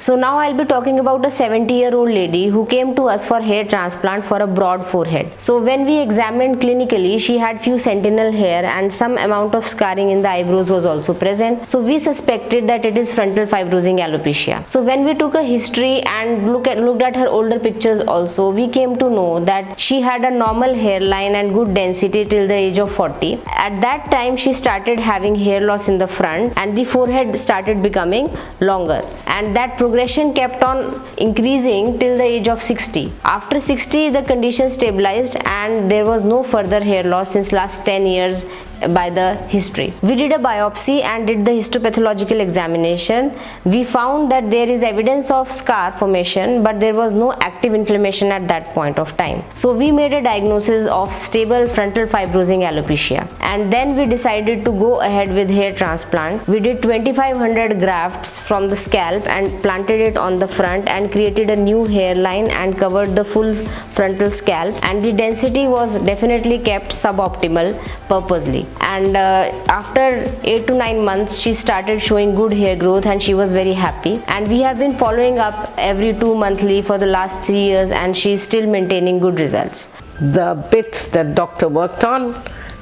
So now I'll be talking about a 70-year-old lady who came to us for hair transplant for a broad forehead. So when we examined clinically, she had few sentinel hair and some amount of scarring in the eyebrows was also present. So we suspected that it is frontal fibrosing alopecia. So when we took a history and looked at her older pictures also, we came to know that she had a normal hairline and good density till the age of 40. At that time she started having hair loss in the front and the forehead started becoming longer, and that progression kept on increasing till the age of 60. After 60 the condition stabilized and there was no further hair loss since last 10 years by the history. We did a biopsy and did the histopathological examination. We found that there is evidence of scar formation, but there was no active inflammation at that point of time. So we made a diagnosis of stable frontal fibrosing alopecia, and then we decided to go ahead with hair transplant. We did 2500 grafts from the scalp and planted it on the front and created a new hairline and covered the full frontal scalp, and the density was definitely kept suboptimal purposely. And after 8 to 9 months she started showing good hair growth and she was very happy, and we have been following up every 2 monthly for the last 3 years and she is still maintaining good results. The bit that doctor worked on,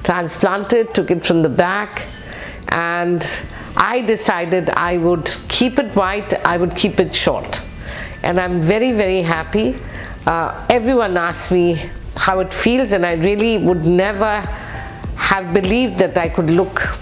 transplanted, took it from the back, and I decided I would keep it white, I would keep it short, and I'm very, very happy. Everyone asks me how it feels, and I really would never have believed that I could look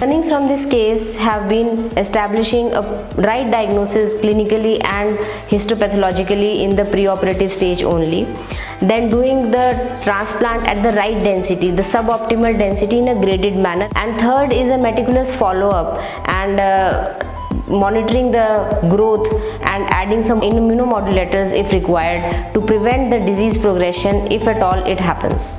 Learnings from this case have been establishing a right diagnosis clinically and histopathologically in the preoperative stage only, then doing the transplant at the right density, the suboptimal density in a graded manner, and third is a meticulous follow-up and monitoring the growth and adding some immunomodulators if required to prevent the disease progression if at all it happens.